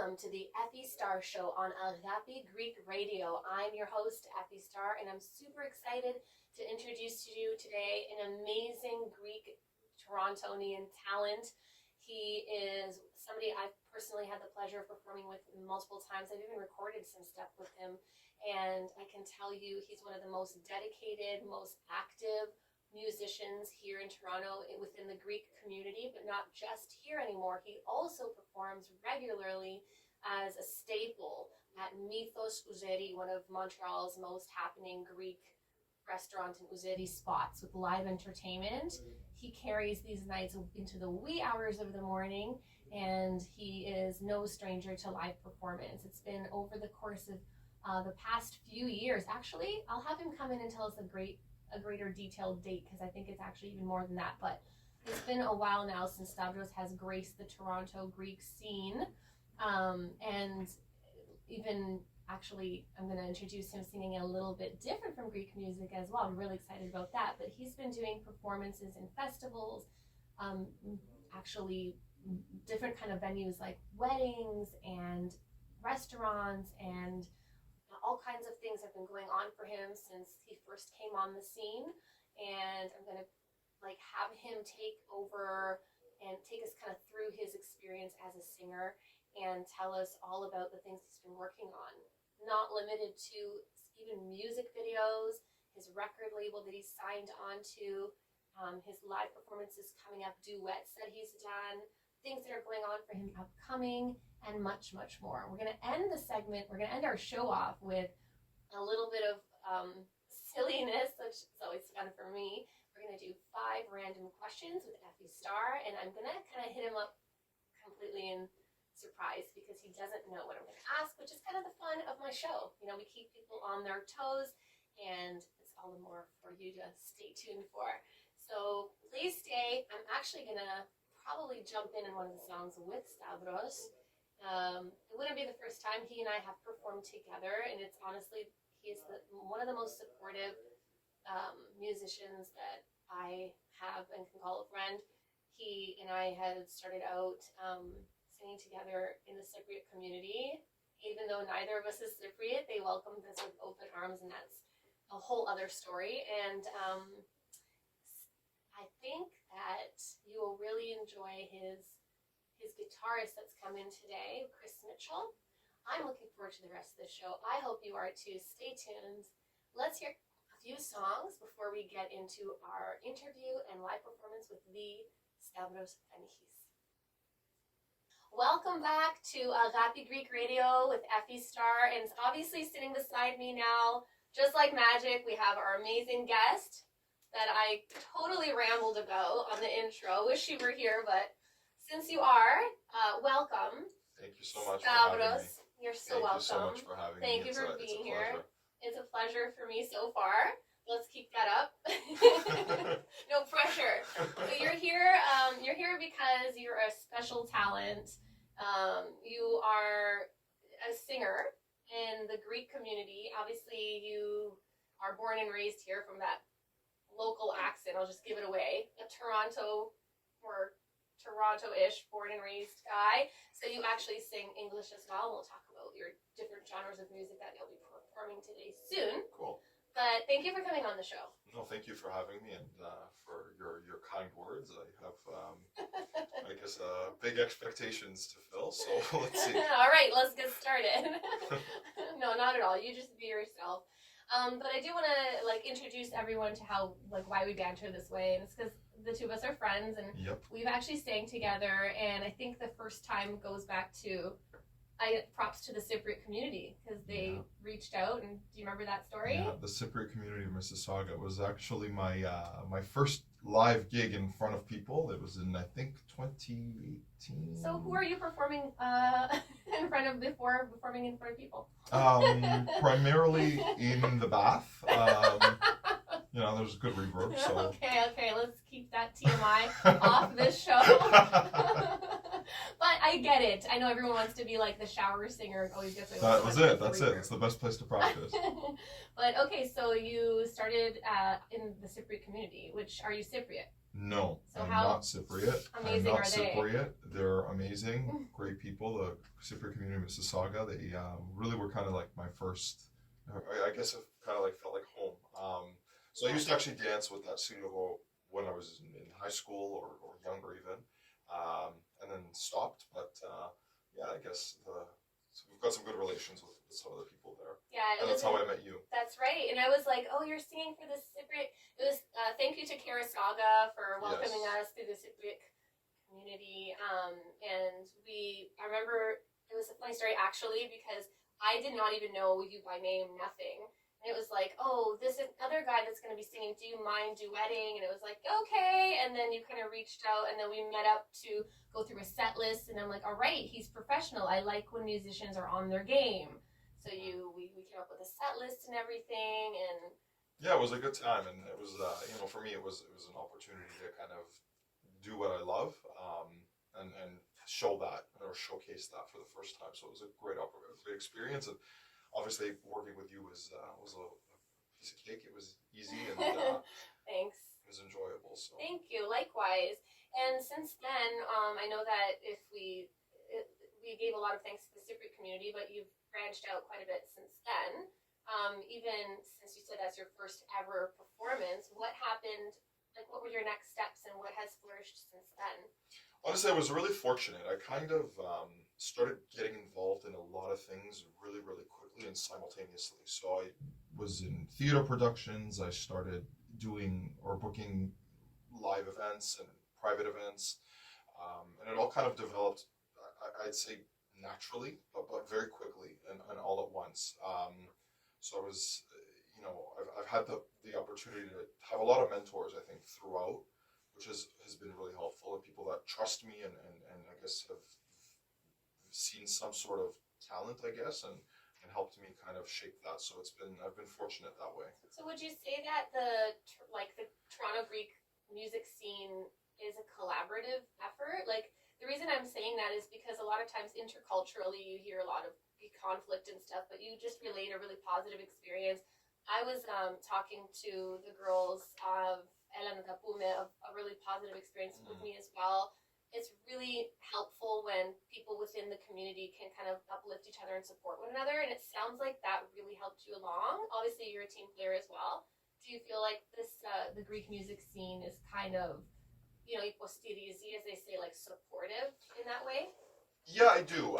welcome to the Effie Star show on Agapi Greek Radio. I'm your host, Effie Star, and I'm super excited to introduce to you today an amazing Greek Torontonian talent. He is somebody I've personally had the pleasure of performing with multiple times. I've even recorded some stuff with him, and I can tell you he's one of the most dedicated, most active musicians here in Toronto within the Greek community, but not just here anymore. He also performs regularly as a staple at Mythos Uzeri, one of Montreal's most happening Greek restaurant and Uzeri spots with live entertainment. He carries these nights into the wee hours of the morning, and he is no stranger to live performance. It's been over the course of the past few years. Actually, I'll have him come in and tell us a greater detailed date, because I think it's actually even more than that, but it's been a while now since Stavros has graced the Toronto Greek scene, and even actually I'm going to introduce him singing a little bit different from Greek music as well. I'm really excited about that, but he's been doing performances in festivals, actually different kind of venues like weddings and restaurants, and all kinds of things have been going on for him since he first came on the scene. And I'm going to have him take over and take us kind of through his experience as a singer and tell us all about the things he's been working on. Not limited to even music videos, his record label that he's signed on to, his live performances coming up, duets that he's done, things that are going on for him upcoming, and much, much more. We're going to end our show off with a little bit of silliness, which is always fun for me. We're going to do 5 random questions with Effie Star, and I'm going to kind of hit him up completely in surprise because he doesn't know what I'm going to ask, which is kind of the fun of my show. You know, we keep people on their toes, and it's all the more for you to stay tuned for. So please stay. I'm actually going to probably jump in one of the songs with Stavros. It wouldn't be the first time he and I have performed together, and it's honestly, he's one of the most supportive musicians that I have and can call a friend. He and I had started out singing together in the Cypriot community. Even though neither of us is Cypriot, they welcomed us with open arms, and that's a whole other story. And I think that you will really enjoy his guitarist that's come in today, Chris Mitchell. I'm looking forward to the rest of the show. I hope you are too. Stay tuned. Let's hear a few songs before we get into our interview and live performance with the Stavros Kanichis. Welcome back to Agapi Greek Radio with Effie Star, and obviously sitting beside me now, just like magic, we have our amazing guest that I totally rambled about on the intro. Wish you were here, but since you are, welcome. Thank you so much Stavros, for having me. You're so welcome. Thank you so much for having me. Thank you for being here. It's a pleasure for me so far. Let's keep that up. No pressure. But you're here. You're here because you're a special talent. You are a singer in the Greek community. Obviously, you are born and raised here from that local accent. I'll just give it away. A Toronto or Toronto-ish born and raised guy. So you actually sing English as well. We'll talk about your different genres of music that you'll be performing today soon. Cool. But thank you for coming on the show. No, thank you for having me and for your kind words. I have, I guess, big expectations to fill. So let's see. All right, let's get started. No, not at all. You just be yourself. But I do want to introduce everyone to why we banter this way, and it's because the two of us are friends, and we've actually sang together. And I think the first time goes back to props to the Cypriot community because they reached out. And do you remember that story? Yeah, the Cypriot community of Mississauga was actually my my first live gig in front of people. It was in, I think, 2018. So who are you performing in front of before performing in front of people? Primarily in the bath. There's good reverb. So. Okay, let's keep that TMI off this show. But I get it. I know everyone wants to be like the shower singer. Always gets like. That was it. That's it. It's the best place to practice. But okay, so you started in the Cypriot community. Which are you Cypriot? No, So I'm how not Cypriot. I'm amazing not are they? Cypriot. They're amazing, great people. The Cypriot community of Mississauga, they really were kind of like my first, I guess it kind of like felt like home. So I used to actually dance with that studio when I was in high school or younger even, and then stopped. But yeah, I guess so we've got some good relations with some of the people there. Yeah, it And was that's how I met you. That's right. And I was like, oh, you're singing for the Cypriot. It was thank you to Karasaga for welcoming Yes. us to the Cypriot community. And I remember it was a funny story actually because I did not even know you by name, nothing. And it was like, oh, this is other guy that's going to be singing. Do you mind duetting? And it was like, okay. And then you kind of reached out, and then we met up to go through a set list. And I'm like, all right, he's professional. I like when musicians are on their game. So we came up with a set list and everything, and Yeah, it was a good time, and it was for me it was an opportunity to kind of do what I love, and show that or showcase that for the first time. So it was a great experience, and obviously working with you was a piece of cake. It was easy and thanks. it was enjoyable. So Thank you. Likewise. And since then, I know that we gave a lot of thanks to the Cypriot community, but you've branched out quite a bit since then. Even since you said that's your first ever performance, what happened? Like, what were your next steps, and what has flourished since then? honestly, I was really fortunate. I kind of started getting involved in a lot of things really quickly and simultaneously. So I was in theater productions. I started doing or booking live events and private events, and it all kind of developed. I'd say naturally, but very quickly and all at once. So I was, I've had the opportunity to have a lot of mentors. I think throughout, which has been really helpful, and people that trust me and I guess have seen some sort of talent, I guess, and helped me kind of shape that. So I've been fortunate that way. So would you say that the Toronto Greek music scene is a collaborative effort? Like, the reason I'm saying that is because a lot of times interculturally you hear a lot of conflict and stuff, but you just relate a really positive experience. I was talking to the girls of Ellen Tapume of a really positive experience with me as well. It's really helpful when people within the community can kind of uplift each other and support one another, and it sounds like that really helped you along. Obviously, you're a team player as well. Do you feel like the Greek music scene is kind of, υποστηρίζει, as they say, like supportive in that way? Yeah, I do,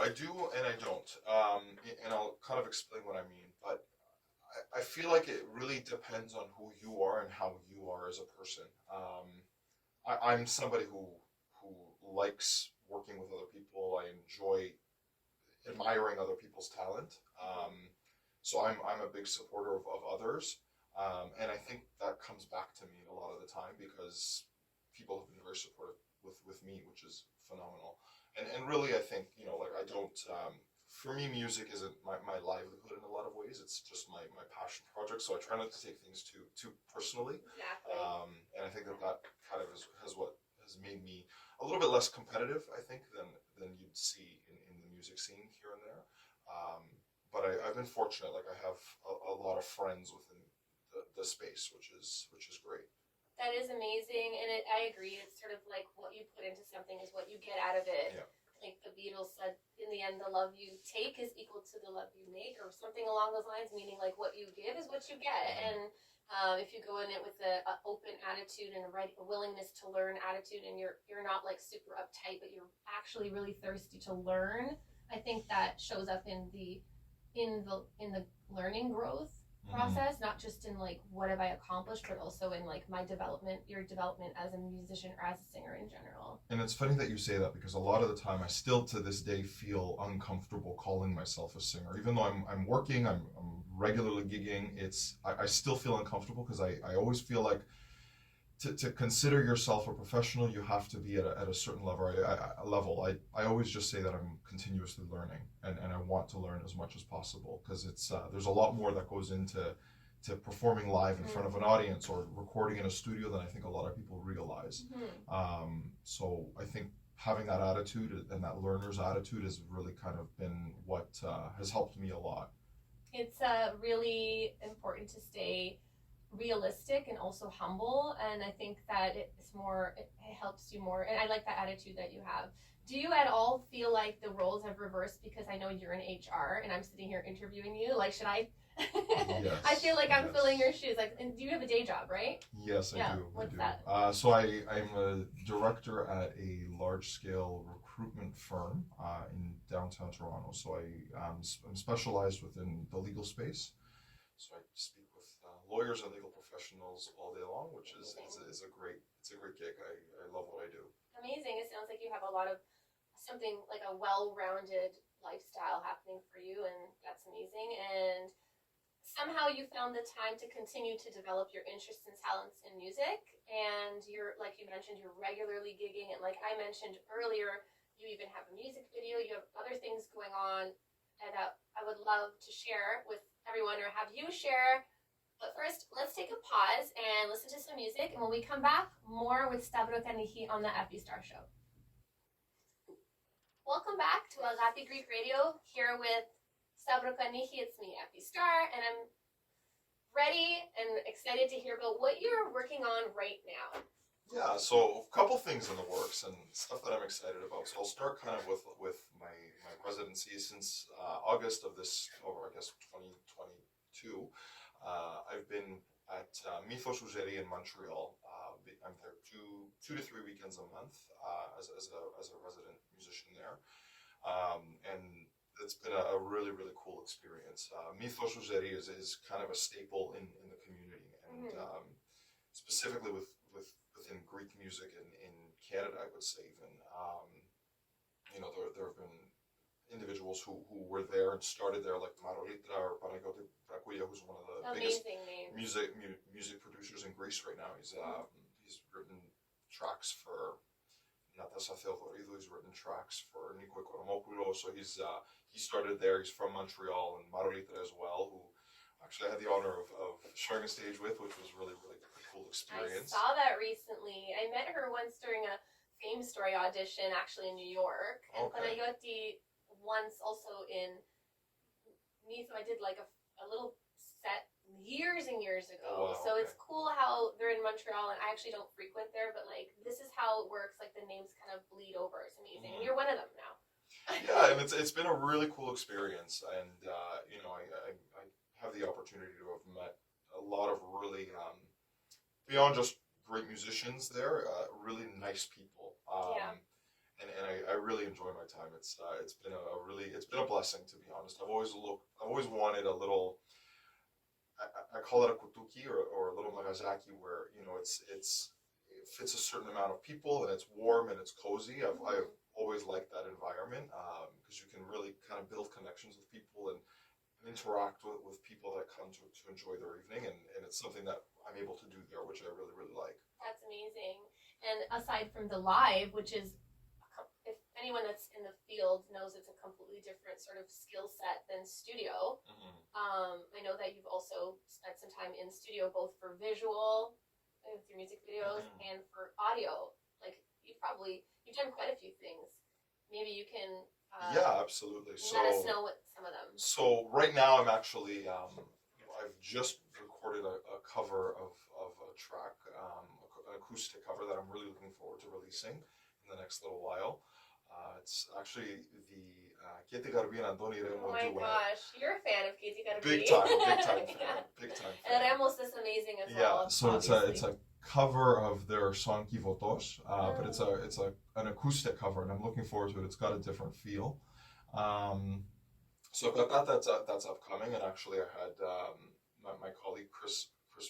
and I don't. And I'll kind of explain what I mean. But I feel like it really depends on who you are and how you are as a person. I'm somebody who likes working with other people. I enjoy admiring other people's talent. So I'm a big supporter of others, and I think that comes back to me a lot of the time because people have been very supportive with me, which is phenomenal. And really, I think like I don't. For me, music isn't my livelihood in a lot of ways. It's just my passion project. So I try not to take things too personally. Exactly. And I think that kind of has what has made me a little bit less competitive, I think, than you'd see in the music scene here and there. But I've been fortunate. Like I have a lot of friends within the space, which is great. That is amazing, and I agree. It's sort of like what you put into something is what you get out of it. Yeah. Like the Beatles said, in the end, the love you take is equal to the love you make, or something along those lines. Meaning, like what you give is what you get. And if you go in it with a open attitude and a willingness to learn attitude, and you're not like super uptight, but you're actually really thirsty to learn, I think that shows up in the learning growth process, not just in like what have I accomplished, but also in like your development as a musician or as a singer in general. And it's funny that you say that because a lot of the time I still to this day feel uncomfortable calling myself a singer. Even though I'm working, I'm regularly gigging, I still feel uncomfortable because I always feel like to consider yourself a professional, you have to be at a certain level. I always just say that I'm continuously learning, and I want to learn as much as possible because it's there's a lot more that goes into performing live in front of an audience or recording in a studio than I think a lot of people realize. So I think having that attitude and that learner's attitude has really kind of been what has helped me a lot. It's really important to stay realistic and also humble, and I think that it helps you more, and I like that attitude that you have. Do you at all feel like the roles have reversed, because I know you're in HR and I'm sitting here interviewing you, like should I Yes. I feel like I'm Yes. filling your shoes, like, and do you have a day job, right? Yes, I Yeah, do. what's I do. that? So I'm a director at a large-scale recruitment firm in downtown Toronto. So I'm specialized within the legal space. So I speak with lawyers and legal professionals all day long, which is a great gig. I love what I do. Amazing. It sounds like you have a lot of something like a well-rounded lifestyle happening for you, and that's amazing. And somehow you found the time to continue to develop your interests and talents in music, and you're, like you mentioned, you're regularly gigging, and like I mentioned earlier, you even have a music video, you have other things going on, and I would love to share with everyone, or have you share. But first, let's take a pause and listen to some music, and when we come back, more with Stavros Kanichis on the Effie Star Show. Welcome back to Agape Greek Radio, here with Stavros Kanichis. It's me, Effie Star, and I'm ready and excited to hear about what you're working on right now. Yeah, so a couple things in the works and stuff that I'm excited about. So I'll start kind of with my residency since August of this, or I guess 2022. I've been at Mythos Ujeri in Montreal. I'm there two to three weekends a month as a resident musician there, and it's been a really really cool experience. Mythos Ujeri is kind of a staple in the community, and specifically within Greek music in Canada, I would say even. There have been individuals who were there and started there, like Marolita or Panayotis Brakuya, who's one of the biggest music producers in Greece right now. He's written tracks for Natasa Theodoridou. He's written tracks for Nico Economopoulos. So he started there. He's from Montreal, and Marolita as well, who actually I had the honor of sharing a stage with, which was really really a cool experience. I saw that recently. I met her once during a Fame Story audition, actually in New York, and Panayoti once also in Nice. I did like a little set years and years ago. Oh, wow, so it's cool how they're in Montreal, and I actually don't frequent there, but like this is how it works. Like the names kind of bleed over. It's amazing, and you're one of them now. Yeah, and it's been a really cool experience, and I have the opportunity to have met a lot of really beyond just great musicians there, really nice people. And I really enjoy my time. It's been a blessing, to be honest. I've always wanted a little. I call it a kutuki or a little nagasaki where it fits a certain amount of people and it's warm and it's cozy. I've always liked that environment because you can really kind of build connections with people and interact with people that come to enjoy their evening, and it's something that I'm able to do there, which I really really like. That's amazing. And aside from the live, which is, if anyone that's in the field knows, it's a completely different sort of skill set than studio. I know that you've also spent some time in studio, both for visual, with your music videos, and for audio. Like you've done quite a few things. Maybe you can yeah, absolutely. let us know what some of them. So right now I'm actually I've just recorded a cover of a track, an acoustic cover that I'm really looking forward to releasing in the next little while. It's actually the Kete Garbi and Andoni Remo duet. Oh my gosh, you're a fan of Kete Garbi. Big time fan. Big time fan. And Remos is amazing as well. Yeah, so it's a cover of their song Kivotos, but it's an acoustic cover, and I'm looking forward to it. It's got a different feel. So I've got that's upcoming, and actually I had my colleague Chris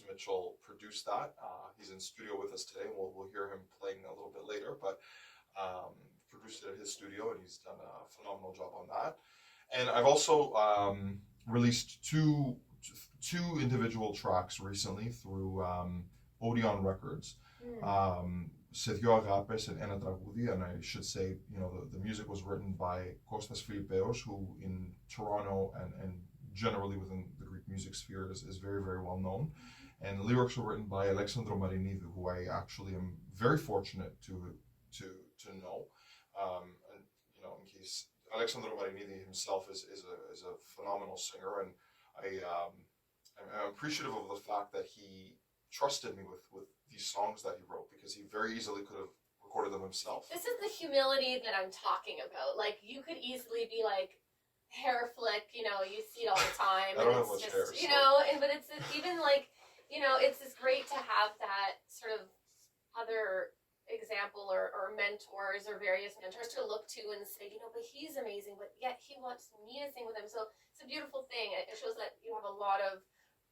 Mitchell produce that. He's in studio with us today. We'll hear him playing a little bit later, but produced it at his studio, and he's done a phenomenal job on that. And I've also released two individual tracks recently through Odeon Records. Se Dio Agapes and Ena Tragudi, and I should say, the music was written by Kostas Filipeos, who in Toronto and generally within the Greek music sphere is very, very well known. And the lyrics were written by Alexandro Marinidou, who I actually am very fortunate to know. And in case Alexandro Marinidou himself is a phenomenal singer, and I'm appreciative of the fact that he trusted me with these songs that he wrote, because he very easily could have recorded them himself. This is the humility that I'm talking about. Like, you could easily be like, hair flick, you see it all the time. I don't and have it's much just, hair, but it's even like, it's just great to have that sort of other example or mentors or various mentors to look to and say, but he's amazing, but yet he wants me to sing with him. So it's a beautiful thing. It shows that you have a lot of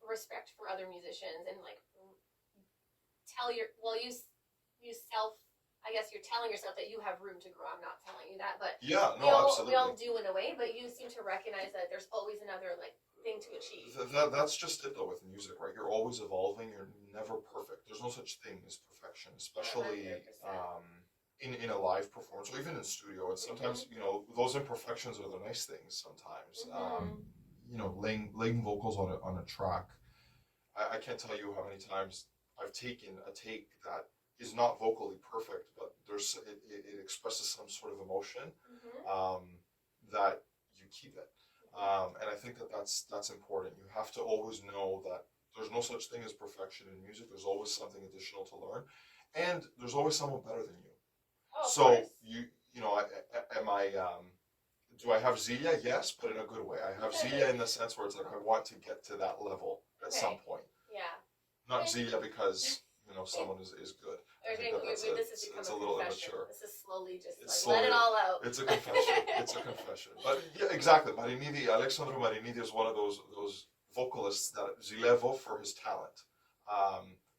respect for other musicians and like you self, I guess you're telling yourself that you have room to grow. I'm not telling you that, but yeah, no, we absolutely. all do in a way, but you seem to recognize that there's always another like thing to achieve. That's just it though with music, right? You're always evolving. You're never perfect. There's no such thing as perfection, especially 100%. in a live performance or even in studio. And sometimes those imperfections are the nice things. Sometimes laying vocals on a track. I can't tell you how many times I've taken a take that is not vocally perfect, but it expresses some sort of emotion that you keep it. And I think that's important. You have to always know that there's no such thing as perfection in music. There's always something additional to learn, and there's always someone better than you. Oh, so am I? Do I have Zia? Yes, but in a good way. I have Zia in the sense where it's like I want to get to that level at some point. Yeah. Not Zia because someone is good. It's a little immature. This is slowly just slowly, let it all out. It's a confession. It's a confession. But yeah, exactly. Alexandru Marinidi is one of those vocalists that Zilevo for his talent.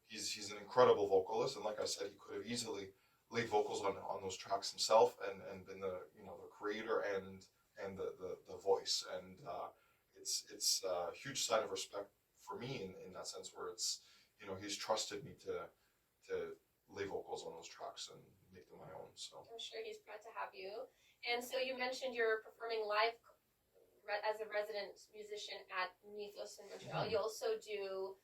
He's an incredible vocalist, and like I said, he could have easily laid vocals on those tracks himself and been the creator and the voice. And it's a huge sign of respect for me in that sense, where it's he's trusted me to lay vocals on those tracks and make them my own. So I'm sure he's proud to have you. And so you mentioned you're performing live as a resident musician at Mythos in Montreal. You also do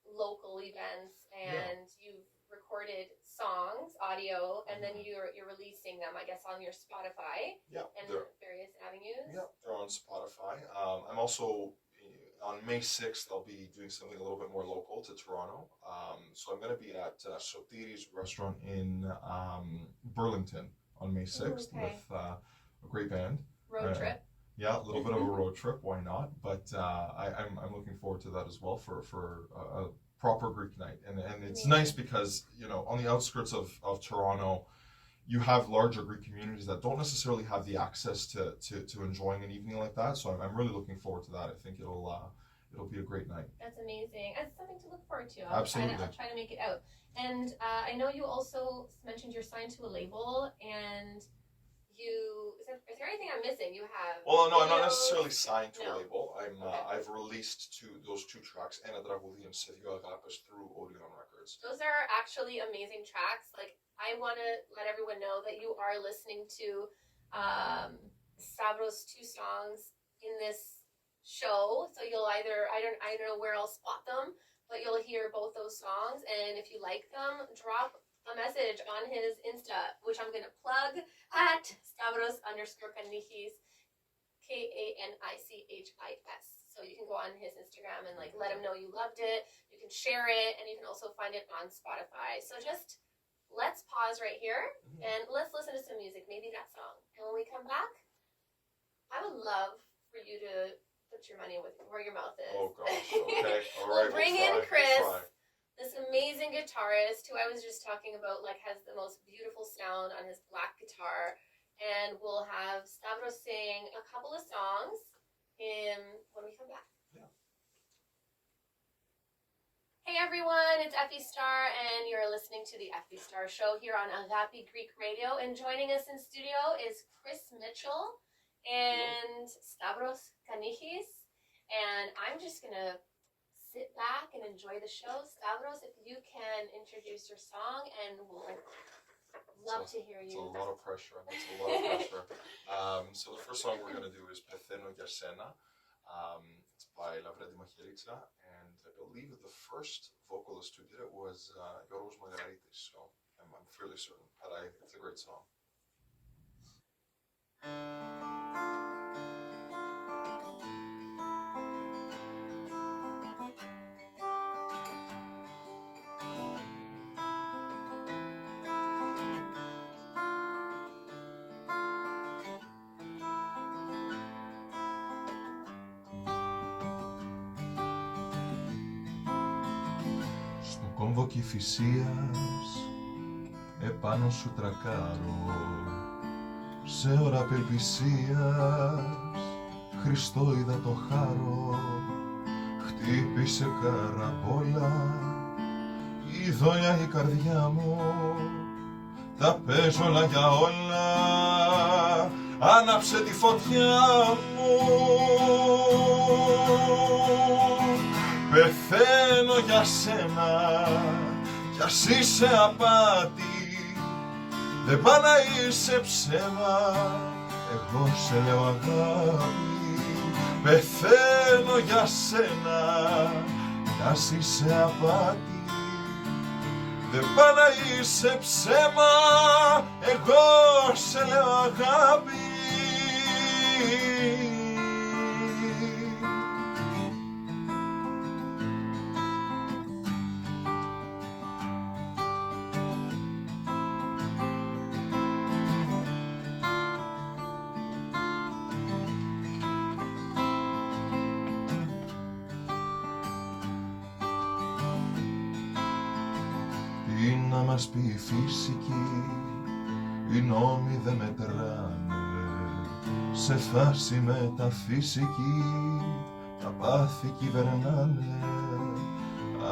local events, and you've recorded songs, audio, and then you're releasing them, I guess, on your Spotify and various avenues. Yeah, they're on Spotify. I'm also on May 6th, I'll be doing something a little bit more local to Toronto. So I'm going to be at Sotiri's restaurant in Burlington on May 6th with a great band. Road trip. Yeah, a little bit of a road trip. Why not? But I'm looking forward to that as well for a proper Greek night. And it's nice because on the outskirts of Toronto, you have larger Greek communities that don't necessarily have the access to enjoying an evening like that. So I'm really looking forward to that. I think it'll be a great night. That's amazing. It's something to look forward to. Absolutely. I'll try to make it out. And I know you also mentioned you're signed to a label, and is there anything I'm missing? You have Well, no, I'm not necessarily signed to a label. I've released those two tracks, Anna Dragudi and Sevio Agapes, through Odeon Records. Those are actually amazing tracks. Like, I want to let everyone know that you are listening to Stavros' two songs in this show. So you'll either, I don't know where I'll spot them, but you'll hear both those songs. And if you like them, drop a message on his Insta, which I'm going to plug at Stavros_Kanichis, Kanichis. So you can go on his Instagram and let him know you loved it. You can share it, and you can also find it on Spotify. So just let's pause right here and let's listen to some music, maybe that song. And when we come back, I would love for you to put your money where your mouth is. Oh gosh, okay, all right. We'll bring in Chris, this amazing guitarist who I was just talking about, has the most beautiful sound on his black guitar. And we'll have Stavros sing a couple of songs when we come back. Yeah. Hey everyone, it's Effie Star, and you're listening to the Effie Star Show here on Agapi Greek Radio. And joining us in studio is Chris Mitchell and Stavros Kanichis. And I'm just going to sit back and enjoy the show. Stavros, if you can introduce your song, and we'll love to hear you. It's a lot of pressure. So the first song we're going to do is Petheno για σένα. It's by Lavrenti Macheritsa, and I believe the first vocalist who did it was Yoros Magaritis, so I'm fairly certain, but it's a great song. θάμβο Κηφισίας επάνω σου τρακάρω, σε ώρα απελπισίας Χριστό είδα το χάρο, χτύπησε καραμπόλα η δόλια η καρδιά μου, τα παίζω όλα για όλα, άναψε τη φωτιά μου. Πεθαίνω για σένα κι ας είσαι απάτη, δεν πά να είσαι ψέμα, εγώ σε λέω αγάπη. Πεθαίνω για σένα κι ας είσαι απάτη, δεν πά να είσαι ψέμα, εγώ σε λέω αγάπη. Τι να μας πει η φυσική, οι νόμοι δεν μετράνε, σε φάση μεταφυσική τα πάθη κυβερνάνε.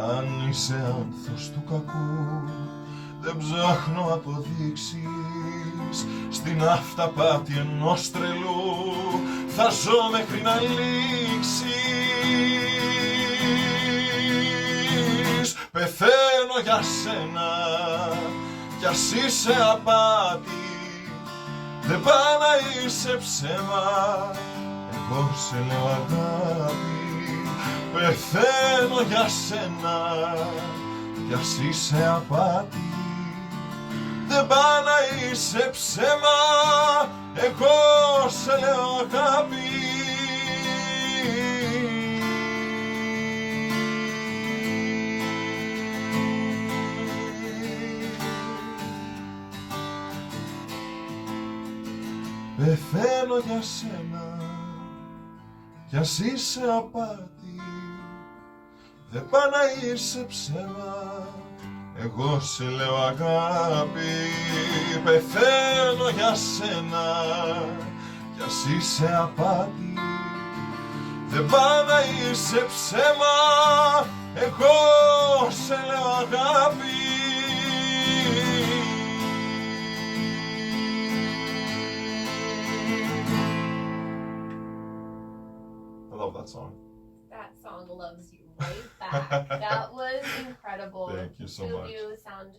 Αν είσαι άνθος του κακού, δεν ψάχνω αποδείξεις, στην αυταπάτη ενός τρελού θα ζω μέχρι να λήξεις. Πεθαίνω για σένα κι ας είσαι απάτη, δεν πά να είσαι ψέμα, εγώ σε λέω αγάπη. Πεθαίνω για σένα κι ας είσαι απάτη, δεν πά να είσαι ψέμα, εγώ σε λέω αγάπη. Πεθαίνω για σένα κι ας είσαι απάτη, δεν πά να είσαι ψέμα, εγώ σε λέω αγάπη. Πεθαίνω για σένα κι ας είσαι απάτη, δεν πά να είσαι ψέμα, εγώ σε λέω αγάπη. I love that song. That song loves you right back. That was incredible. Thank you so Two of much. you sound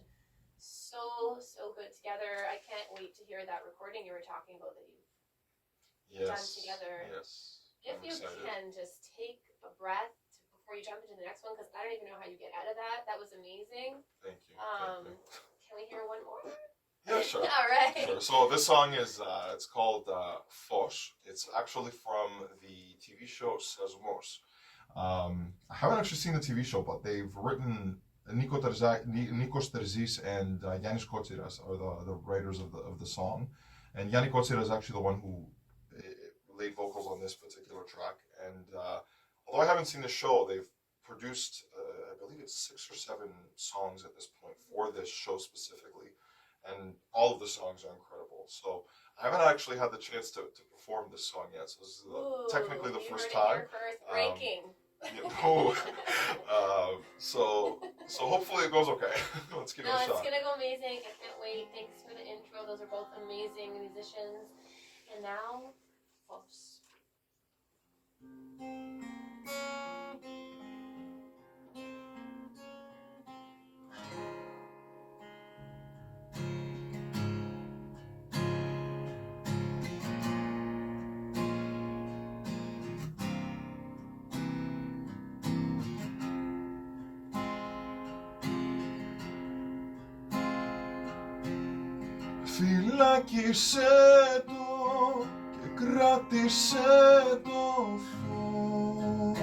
so good together. I can't wait to hear that recording you were talking about that you've done together. Yes. If you can, just take a breath before you jump into the next one, because I don't even know how you get out of that. That was amazing. Thank you. Can we hear one more? Yeah, sure. All right. Sure. So this song is it's called Fosh. It's actually from the TV show Sesmos. I haven't actually seen the TV show, but they've written Nikos Terzis and Yannis Kotsiras are the writers of the song, and Yannis Kotsiras is actually the one who laid vocals on this particular track. And although I haven't seen the show, they've produced I believe it's 6 or 7 songs at this point for this show specifically. And all of the songs are incredible. So I haven't actually had the chance to perform this song yet. So this is technically the first time. First breaking. So hopefully it goes okay. Let's give it a shot. It's gonna go amazing. I can't wait. Thanks for the intro. Those are both amazing musicians. And now, Foss. Φυλάκισε το και κράτησε το φως,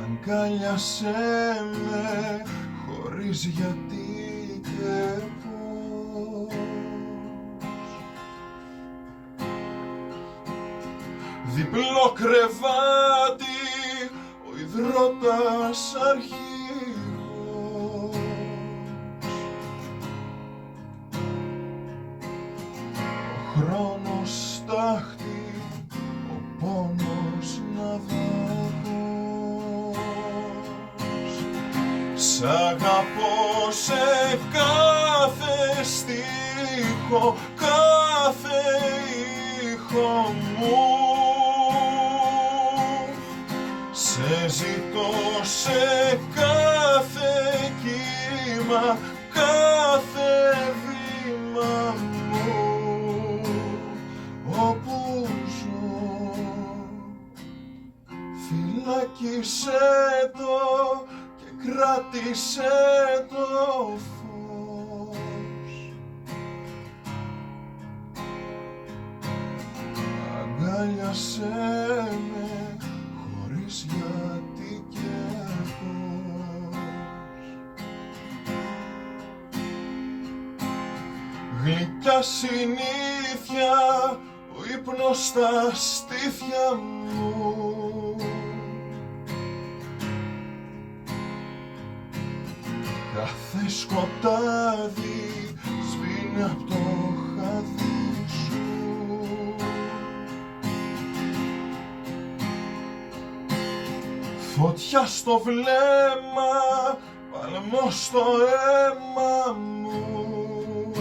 αγκάλιασέ με χωρίς γιατί και πώς. Διπλό κρεβάτι υδρότας αρχηγός. Ο χρόνος στάχτη, ο πόνος ναυαγός. Σ' αγαπώ σε κάθε στίχο, κάθε ήχο μου. Σε ζητώ σε κάθε κύμα, κάθε βήμα μου. Όπου ζω, φυλάκισέ το και κράτησέ το φως. Αγκάλιασέ με χωρίς γιατί και πώς. Γλυκιά συνήθεια, ο ύπνος στα στήθια μου. Κάθε σκοτάδι σβήνει απ' το χάδι σου. Φωτιά στο βλέμμα, παλμό στο αίμα μου.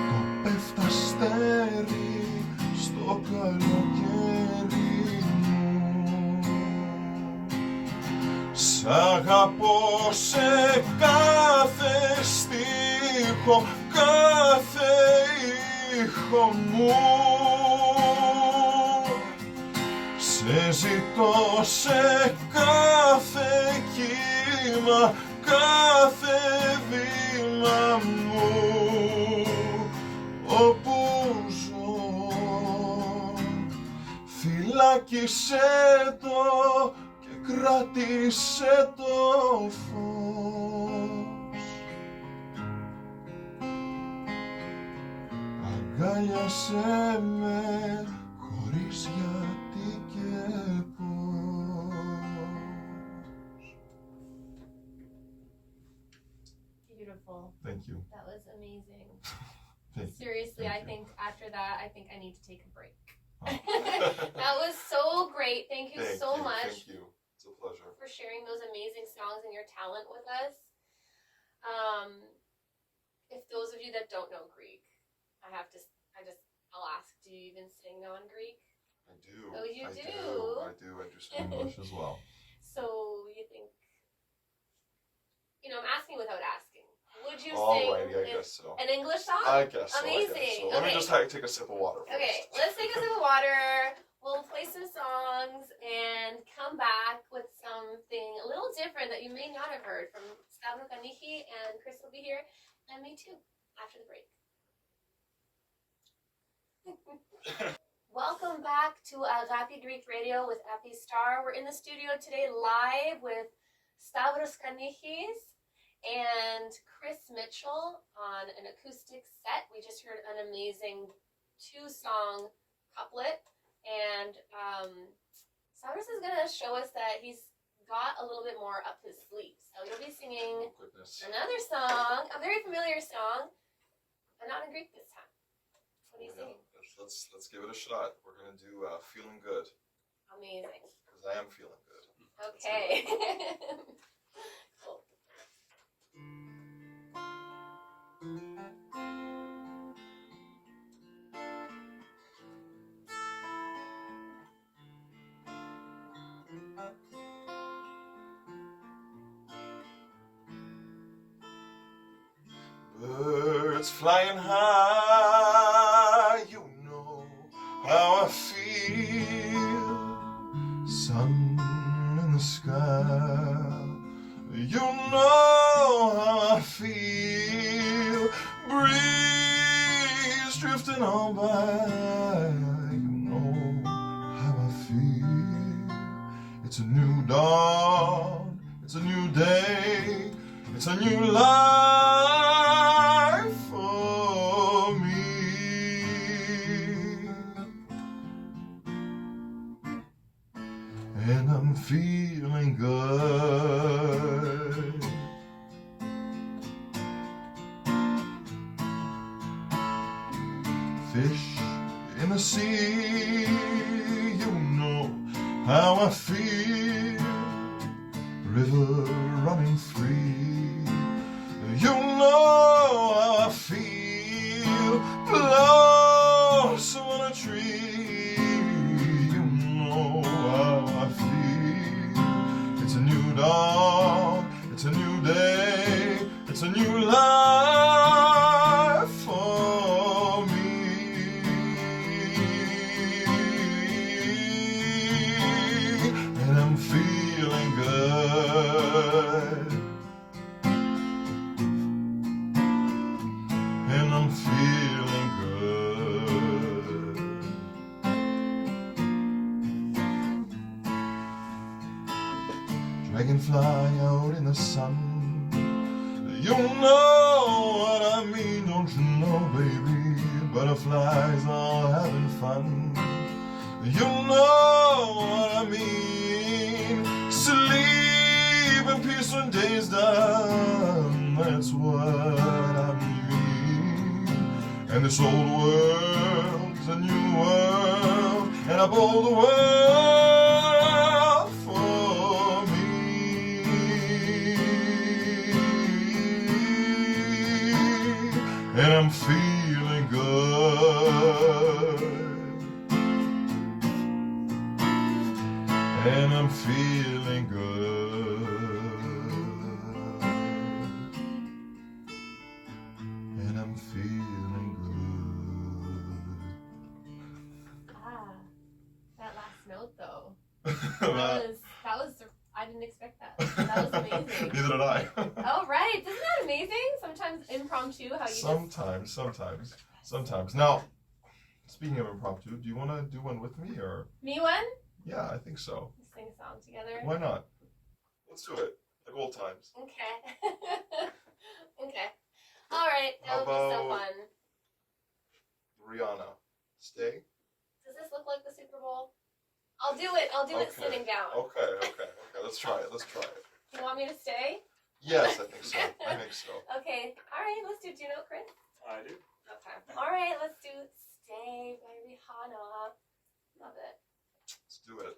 Το πέφτει αστέρι στο καλοκαίρι μου. Σ' αγαπώ σε κάθε στίχο, κάθε ήχο μου. Σε ζητώ σε κάθε κύμα, κάθε βήμα μου. Όπου ζω, φυλάκισέ το και κράτησέ το φως. Αγκάλιασέ με χωρίς γιατί και πώς. Beautiful. Thank you. That was amazing. Thank you. Seriously, Thank I you. think after that, I think I need to take a break. Oh. That was so great. Thank you Thank so you, much Thank you. It's a pleasure. for sharing those amazing songs and your talent with us. If those of you that don't know Greek, I'll ask, do you even sing on Greek? I do. Oh, you I do? I do some English as well. So you think, I'm asking without asking. Would you All sing right, I guess so. an English song? I guess so. Amazing. Let me Okay. just take a sip of water first. Okay, let's take a sip of water. We'll play some songs and come back with something a little different that you may not have heard from Stavros Kanichis, and Chris will be here, and me too, after the break. Welcome back to Agapi Greek Radio with Effie Star. We're in the studio today live with Stavros Kanichis and Chris Mitchell on an acoustic set. We just heard an amazing 2-song couplet, and Stavros is going to show us that he's got a little bit more up his sleeve. So he'll be singing Oh, goodness. another song, a very familiar song, but not in Greek this time. What are you Yeah, singing? let's give it a shot. We're gonna do Feeling Good, Amazing. because I am feeling good. Okay. Cool. Birds flying high, you know how I feel. Sun in the sky, you know how I feel. Breeze drifting on by, you know how I feel. It's a new dawn, it's a new day, it's a new life for me. fish in the sea. You know how I feel, river running free. You know how I feel, blossom on a tree. You know how I feel. It's a new dawn, it's a new day, it's a new life for me. And I'm feeling good. And I'm feeling good. Dragonfly out in the sun. You know what I mean, don't you know, baby? Butterflies all having fun. You know what I mean. Sleep in peace when day's done. That's what I mean. And this old world's a new world, and I bold the world for me. And I'm feeling good. And I'm feeling good. And I'm feeling good. Ah, that last note though. That- That was I didn't expect that. That was amazing. Neither did I. Oh right, isn't that amazing? Sometimes impromptu, how you Sometimes. Now, speaking of impromptu, do you want to do one with me, or? Me one? Yeah, I think so. Let's sing a song together. Why not? Let's do it. Like old times. Okay. Okay. All right, that would be so How about- fun. Rihanna, stay. Does this look like the Super Bowl? I'll do it. I'll do it Okay. sitting down. Okay. Let's try it. You want me to stay? Yes, I think so. Okay. All right. Let's do. Do you know Chris? I do. Okay. All right. Let's do "Stay" by Rihanna. Love it. Let's do it.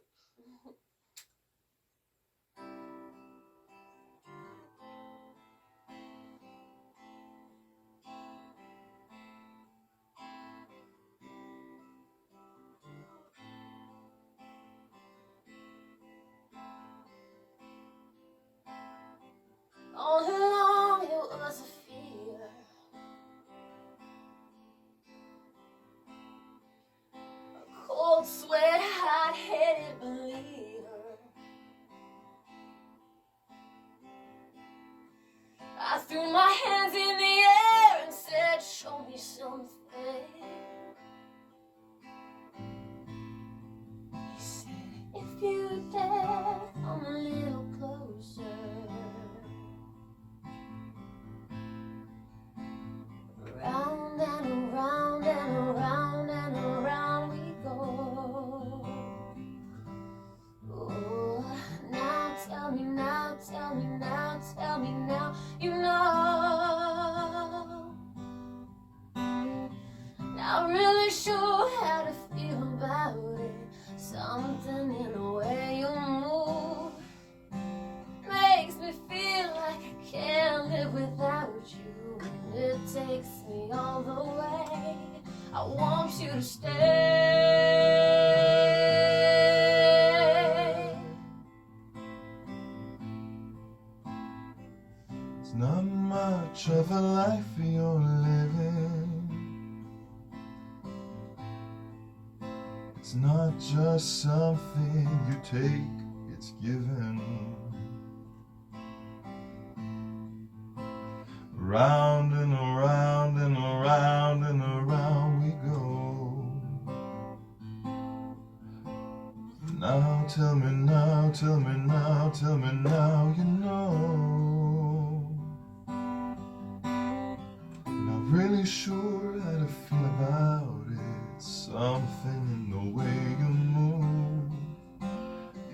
All along it was a fear. A cold sweat, hot-headed believer. I threw my hands in the air and said, show me something. He said, if you dare, come a little closer. Round and around and around and around we go. Oh, now tell me now, tell me now, tell me now, you know. Not really sure how to feel about it. Something in the way you move makes me feel like I can't live without you. And it takes me all the way. I want you to stay. It's not much of a life you're living. It's not just something you take, it's given. Round and around and around and around we go. Now tell me now, tell me now, tell me now, you know. Not really sure how to feel about it. Something in the way you move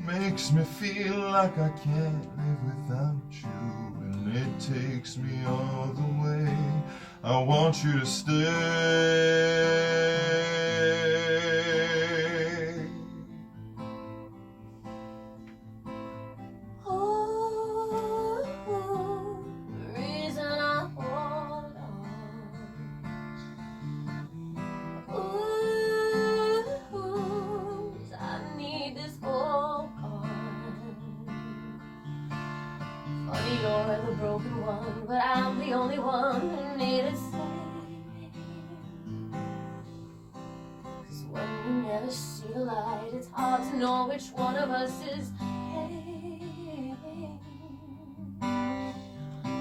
makes me feel like I can't live without you. And and it takes me all the way. I want you to stay. Oh, the reason I hold on. Ooh, is I need this hold on. Funny, you're the broken one, but I'm the only one who needed saving. 'Cause when you never see the light, it's hard to know which one of us is hating.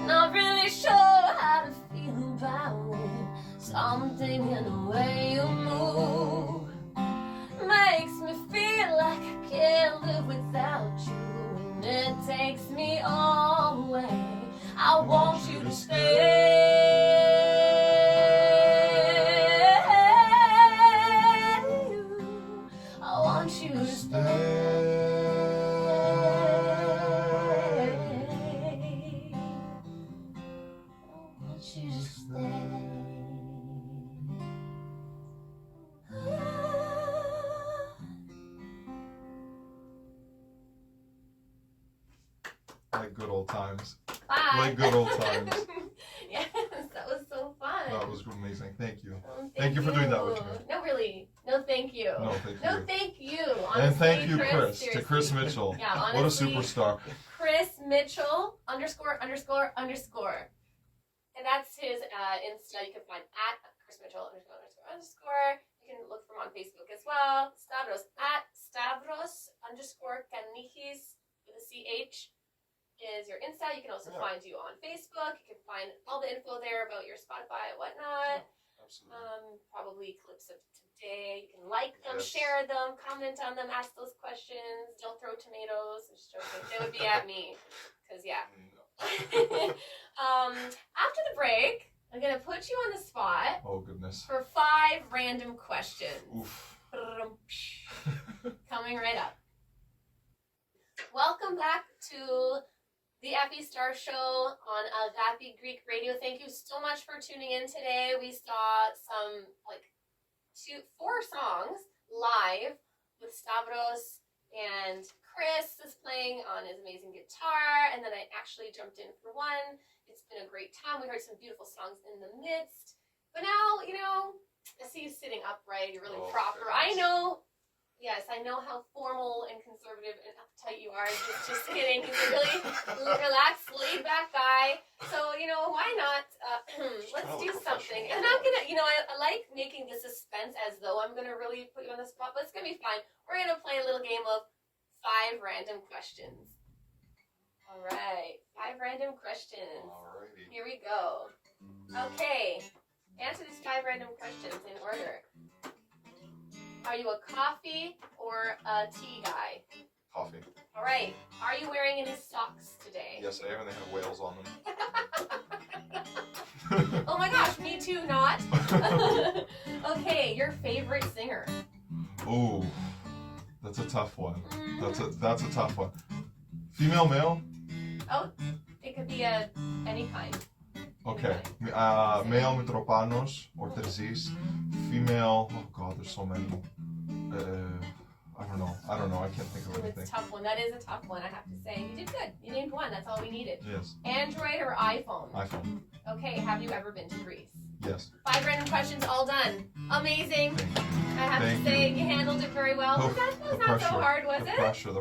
Not really sure how to feel about it. Something in the way you move makes me feel like I can't live without you. And it takes me all the way. I want you to stay. I want you to stay. I want you to stay. Like good old times. Bye. Like good old times. Yes, that was so fun. That was amazing. Thank you. Thank you for doing that with me. No, really. No, thank you. No, thank No, you. thank you. And Honestly, thank you, Chris, seriously. to Chris Mitchell. Yeah, What a honestly, superstar. Chris Mitchell ____. And that's his Insta. You can find at Chris Mitchell ____. You can look for him on Facebook as well. Stavros at Stavros _Kanichis with a CH is your Insta. You can also find you on Facebook. You can find all the info there about your Spotify and whatnot. Absolutely. Probably clips of today. You can like them, Yes. share them, comment on them, ask those questions. Don't throw tomatoes. I'm just joking. They would be at me. Because, yeah. After the break, I'm going to put you on the spot Oh, goodness. for 5 random questions. Oof. Coming right up. Welcome back to the Effie Star Show on Agape Greek Radio. Thank you so much for tuning in today. We saw some, 4 songs live with Stavros, and Chris is playing on his amazing guitar, and then I actually jumped in for one. It's been a great time. We heard some beautiful songs in the midst. But now, I see you sitting upright. You're really proper. Goodness. I know how formal and conservative and uptight you are. Just kidding. He's a really relaxed, laid-back guy. So, why not? Let's do something. And I'm going to, I like making the suspense as though I'm going to really put you on the spot, but it's going to be fine. We're going to play a little game of 5 random questions. All right. 5 random questions. Alrighty. Here we go. Okay. Answer these 5 random questions in order. Are you a coffee or a tea guy? Coffee. All right. Are you wearing any socks today? Yes, I have, and they have whales on them. Oh my gosh, me too, not. Okay, your favorite singer? Ooh, that's a tough one. That's a tough one. Female, male? Oh, it could be any kind. Okay. Male Mitropanos or Terzis. Female, oh god, there's so many. I don't know. I can't think of anything. It's a tough one. That is a tough one, I have to say. You did good. You named one. That's all we needed. Yes. Android or iPhone? iPhone. Okay, have you ever been to Greece? Yes. 5 random questions, all done. Amazing. Thank you. I have to say, you handled it very well. Oh, That was the not so pressure. hard, was The it? pressure.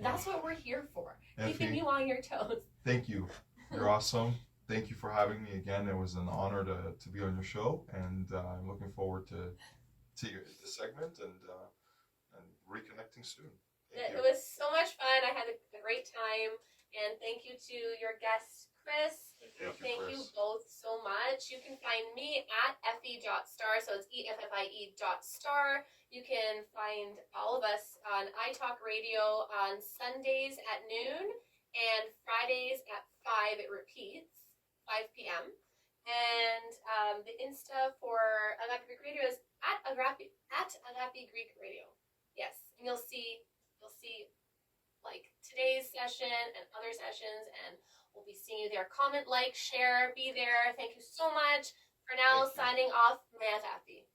That's what we're here for. Keeping Effie, you on your toes. thank you. You're awesome. Thank you for having me again. It was an honor to be on your show, and I'm looking forward to the segment and reconnecting soon. Thank It you. was so much fun. I had a great time. And thank you to your guest, Chris. Thank you Chris. both so much. You can find me at Effie.star, so it's EFFIE.star. You can find all of us on iTalk Radio on Sundays at noon and Fridays at 5. It repeats, 5 p.m. And the Insta for Agape Greek Radio is at Agape Greek Radio. Yes, and you'll see like today. today's session and other sessions, and we'll be seeing you there. Comment, like, share, be there. Thank you so much. For now, Thank you. signing off, Maya Happy.